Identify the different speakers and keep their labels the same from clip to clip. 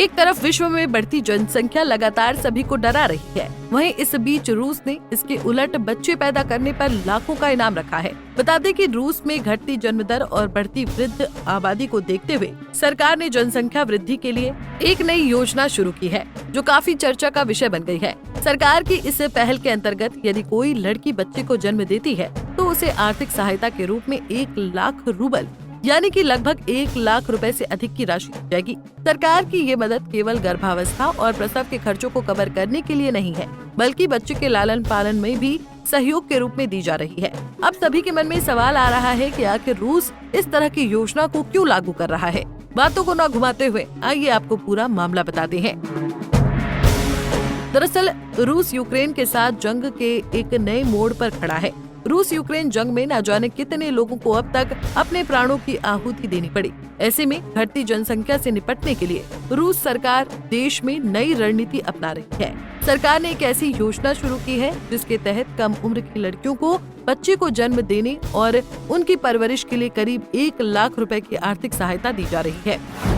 Speaker 1: एक तरफ विश्व में बढ़ती जनसंख्या लगातार सभी को डरा रही है, वहीं इस बीच रूस ने इसके उलट बच्चे पैदा करने पर लाखों का इनाम रखा है। बता दें कि रूस में घटती जन्म दर और बढ़ती वृद्ध आबादी को देखते हुए सरकार ने जनसंख्या वृद्धि के लिए एक नई योजना शुरू की है, जो काफी चर्चा का विषय बन गई है। सरकार की इस पहल के अंतर्गत यदि कोई लड़की बच्चे को जन्म देती है तो उसे आर्थिक सहायता के रूप में 1 लाख रूबल यानी कि लगभग 1 लाख रुपए से अधिक की राशि दी जाएगी। सरकार की ये मदद केवल गर्भावस्था और प्रसव के खर्चों को कवर करने के लिए नहीं है, बल्कि बच्चे के लालन पालन में भी सहयोग के रूप में दी जा रही है। अब सभी के मन में सवाल आ रहा है कि आखिर रूस इस तरह की योजना को क्यों लागू कर रहा है। बातों को न घुमाते हुए आइए आपको पूरा मामला बताते हैं। दरअसल रूस यूक्रेन के साथ जंग के एक नए मोड़ पर खड़ा है। रूस यूक्रेन जंग में न जाने कितने लोगों को अब तक अपने प्राणों की आहुति देनी पड़ी। ऐसे में घटती जनसंख्या से निपटने के लिए रूस सरकार देश में नई रणनीति अपना रही है। सरकार ने एक ऐसी योजना शुरू की है जिसके तहत कम उम्र की लड़कियों को बच्चे को जन्म देने और उनकी परवरिश के लिए करीब 1 लाख रुपए की आर्थिक सहायता दी जा रही है।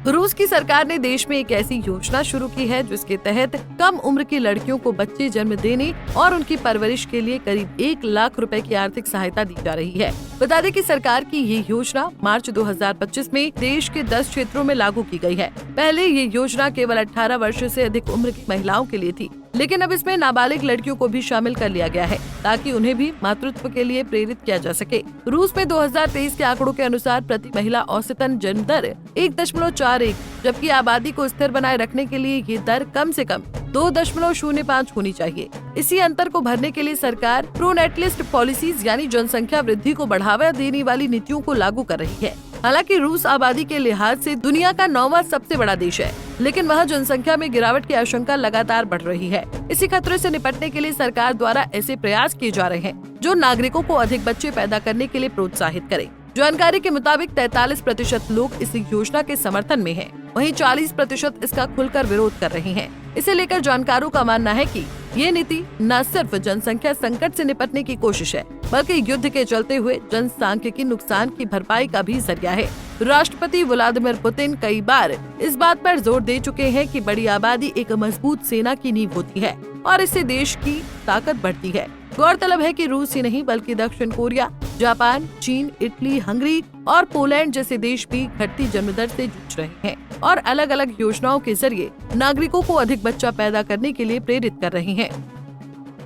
Speaker 1: रूस की सरकार ने देश में एक ऐसी योजना शुरू की है जिसके तहत कम उम्र की लड़कियों को बच्चे जन्म देने और उनकी परवरिश के लिए करीब 1 लाख रुपए की आर्थिक सहायता दी जा रही है। बता दें कि सरकार की ये योजना मार्च 2025 में देश के 10 क्षेत्रों में लागू की गई है। पहले ये योजना केवल 18 वर्ष से अधिक उम्र की महिलाओं के लिए थी, लेकिन अब इसमें नाबालिग लड़कियों को भी शामिल कर लिया गया है ताकि उन्हें भी मातृत्व के लिए प्रेरित किया जा सके। रूस में 2023 के आंकड़ों के अनुसार प्रति महिला औसतन जन्म दर 1.41, जबकि आबादी को स्थिर बनाए रखने के लिए ये दर कम से कम 2.05 होनी चाहिए। इसी अंतर को भरने के लिए सरकार प्रोनेटलिस्ट पॉलिसीज यानी जनसंख्या वृद्धि को बढ़ावा देने वाली नीतियों को लागू कर रही है। हालांकि रूस आबादी के लिहाज से दुनिया का 9वां सबसे बड़ा देश है, लेकिन वहाँ जनसंख्या में गिरावट की आशंका लगातार बढ़ रही है। इसी खतरे से निपटने के लिए सरकार द्वारा ऐसे प्रयास किए जा रहे हैं जो नागरिकों को अधिक बच्चे पैदा करने के लिए प्रोत्साहित करें। जानकारी के मुताबिक 43% लोग इस योजना के समर्थन में हैं, वहीं 40% इसका खुलकर विरोध कर रहे हैं। इसे लेकर जानकारों का मानना है कि ये नीति न सिर्फ जनसंख्या संकट से निपटने की कोशिश है, बल्कि युद्ध के चलते हुए जनसांख्यिकी नुकसान की भरपाई का भी जरिया है। राष्ट्रपति व्लादिमीर पुतिन कई बार इस बात पर जोर दे चुके हैं कि बड़ी आबादी एक मजबूत सेना की नींव होती है और इससे देश की ताकत बढ़ती है। गौरतलब है कि रूस ही नहीं बल्कि दक्षिण कोरिया, जापान, चीन, इटली, हंगरी और पोलैंड जैसे देश भी घटती जन्म दर से जूझ रहे हैं और अलग अलग योजनाओं के जरिए नागरिकों को अधिक बच्चा पैदा करने के लिए प्रेरित कर रहे हैं।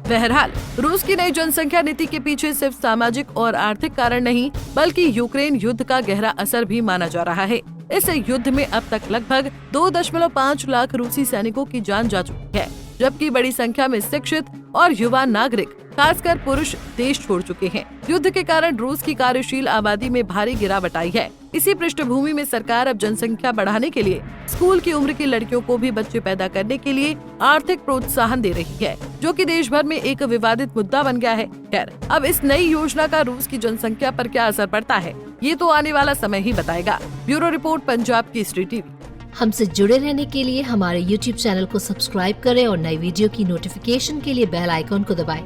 Speaker 1: बहरहाल रूस की नई जनसंख्या नीति के पीछे सिर्फ सामाजिक और आर्थिक कारण नहीं, बल्कि यूक्रेन युद्ध का गहरा असर भी माना जा रहा है। इस युद्ध में अब तक लगभग 2.5 लाख रूसी सैनिकों की जान जा चुकी है, जबकि बड़ी संख्या में शिक्षित और युवा नागरिक खासकर पुरुष देश छोड़ चुके हैं। युद्ध के कारण रूस की कार्यशील आबादी में भारी गिरावट आई है। इसी पृष्ठभूमि में सरकार अब जनसंख्या बढ़ाने के लिए स्कूल की उम्र की लड़कियों को भी बच्चे पैदा करने के लिए आर्थिक प्रोत्साहन दे रही है, जो कि देश भर में एक विवादित मुद्दा बन गया है। खैर, अब इस नई योजना का रूस की जनसंख्या पर क्या असर पड़ता है, ये तो आने वाला समय ही बताएगा। Bureau report, Punjab Kesari TV.
Speaker 2: हमसे जुड़े रहने के लिए हमारे YouTube चैनल को सब्सक्राइब करें और नई वीडियो की नोटिफिकेशन के लिए बेल आइकॉन को दबाएं।